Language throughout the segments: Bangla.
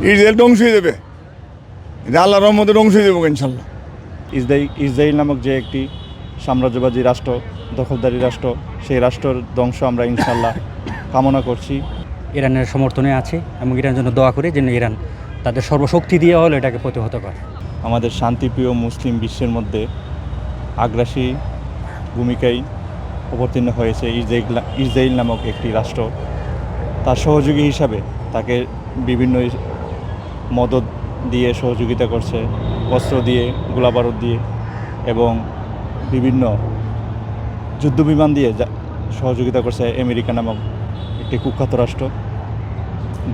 ইসরায়েল ধ্বংস হয়ে যাবে, এটা আল্লাহর রহমতে ধ্বংস হয়ে যাবো ইনশাল্লাহ। ইসরায়েল নামক যে একটি সাম্রাজ্যবাদী রাষ্ট্র, দখলদারি রাষ্ট্র, সেই রাষ্ট্রের ধ্বংস আমরা ইনশাল্লাহ কামনা করছি। ইরানের সমর্থনে আছে এবং ইরানের জন্য দোয়া করে যেন ইরান তাদের সর্বশক্তি দিয়ে হলে এটাকে প্রতিহত করে। আমাদের শান্তিপ্রিয় মুসলিম বিশ্বের মধ্যে আগ্রাসী ভূমিকায় অবতীর্ণ হয়েছে ইসরায়েল নামক একটি রাষ্ট্র। তার সহযোগী হিসাবে তাকে বিভিন্ন মদদ দিয়ে সহযোগিতা করছে, অস্ত্র দিয়ে, গোলাবারুদ দিয়ে এবং বিভিন্ন যুদ্ধবিমান দিয়ে সহযোগিতা করছে আমেরিকা নামক একটি কুখ্যাত রাষ্ট্র।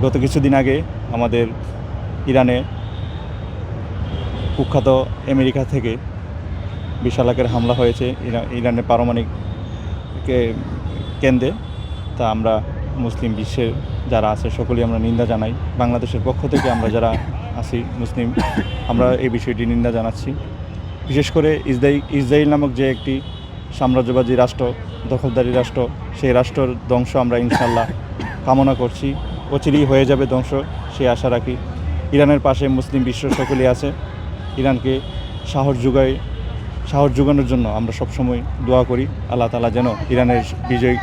গত কিছুদিন আগে আমাদের ইরানে কুখ্যাত আমেরিকা থেকে বিশাল আকারের হামলা হয়েছে ইরানের পারমাণবিক কেন্দ্রে। তা আমরা মুসলিম বিশ্বের যারা আছে সকলেই আমরা নিন্দা জানাই। বাংলাদেশের পক্ষ থেকে আমরা যারা আছি মুসলিম, আমরা এই বিষয়টি নিন্দা জানাচ্ছি। বিশেষ করে ইসরায়েল নামক যে একটি সাম্রাজ্যবাদী রাষ্ট্র, দখলদারি রাষ্ট্র, সেই রাষ্ট্রের ধ্বংস আমরা ইনশাল্লাহ কামনা করছি। অচিরেই হয়ে যাবে ধ্বংস, সেই আশা রাখি। ইরানের পাশে মুসলিম বিশ্ব সকলেই আছে। ইরানকে সাহস যোগানোর জন্য আমরা সবসময় দোয়া করি। আল্লাহ তাআলা যেন ইরানের বিজয়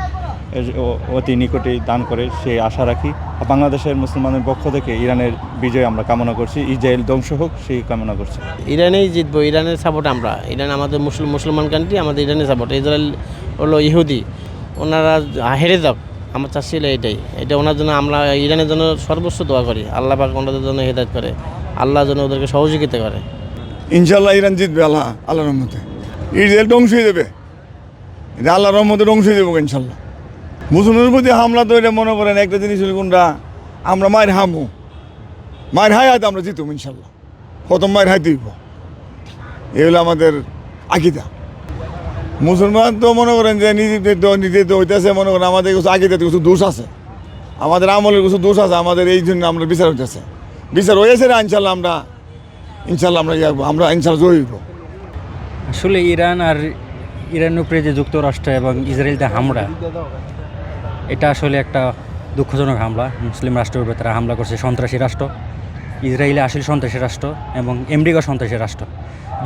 অতি নিকটেই দান করে সেই আশা রাখি। বাংলাদেশের মুসলমানের পক্ষ থেকে ইরানের বিজয় আমরা কামনা করছি, ইসরায়েল ধ্বংস হোক সেই কামনা করছি। ইরানেই জিতবো, ইরানের সাপোর্ট আমরা। ইরান আমাদের মুসলমান কান্ট্রি, আমাদের ইরানের সাপোর্ট। ইসরায়েল হলো ইহুদি, ওনারা হেরে যাক, আমার চাচ্ছিল এটা ওনার জন্য আমরা ইরানের জন্য সর্বোচ্চ দোয়া করি। আল্লাহ পাক ওনাদের জন্য হেদায়েত করে, আল্লাহ যেন ওদেরকে সহযোগিতা করে। ইনশাল্লাহ ইরান জিতবে আল্লাহর রহমতে। ইসরায়েল ধ্বংস হয়ে যাবে, এটা আল্লাহর রহমতে ধ্বংস হয়ে যাবো ইনশাল্লাহ। মুসলমানের প্রতি হামলা তো এটা মনে করেন একটা জিনিস হল কোনটা, আমরা মায়ের হাই হাতে আমরা জিতব ইনশাল্লাহ। প্রথম মায়ের হাই দিব, এই হলো আমাদের আকিদা। মুসলমান তো মনে করেন যে নিজে তো হইতেছে, মনে করেন আমাদের কিছু আকিদাতে কিছু দোষ আছে, আমাদের আমলের কিছু দোষ আছে, আমাদের এই জন্য আমরা বিচার হইতেছে। বিচার হয়েছে না ইনশাল্লাহ আমরা ইনশাল্লাহ জয় হইব। আসলে ইরান আর ইরানের উপরে যে যুক্তরাষ্ট্র এবং ইসরায়েলতে হামলা, এটা আসলে একটা দুঃখজনক হামলা। মুসলিম রাষ্ট্রের উপরে তারা হামলা করছে, সন্ত্রাসী রাষ্ট্র। ইসরায়েলে আসলে সন্ত্রাসী রাষ্ট্র এবং আমেরিকা সন্ত্রাসী রাষ্ট্র।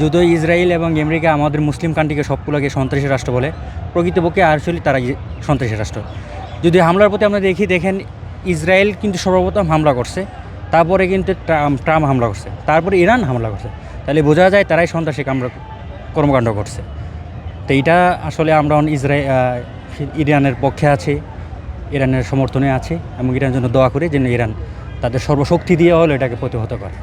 যদিও ইসরায়েল এবং আমেরিকা আমাদের মুসলিম কান্ট্রিকে সবগুলোকে সন্ত্রাসী রাষ্ট্র বলে, প্রকৃতপক্ষে আসলে তারা সন্ত্রাসী রাষ্ট্র। যদি হামলার প্রতি আমরা দেখেন, ইসরায়েল কিন্তু সর্বপ্রথম হামলা করছে, তারপরে কিন্তু ট্রাম্প হামলা করছে, তারপরে ইরান হামলা করছে। তাহলে বোঝা যায় তারাই সন্ত্রাসী কর্মকাণ্ড করছে। তো এইটা আসলে আমরা ইরানের পক্ষে আছি, ইরানের সমর্থনে আছে এবং ইরানের জন্য দোয়া করে যেন ইরান তাদের সর্বশক্তি দিয়ে হলে এটাকে প্রতিহত করে।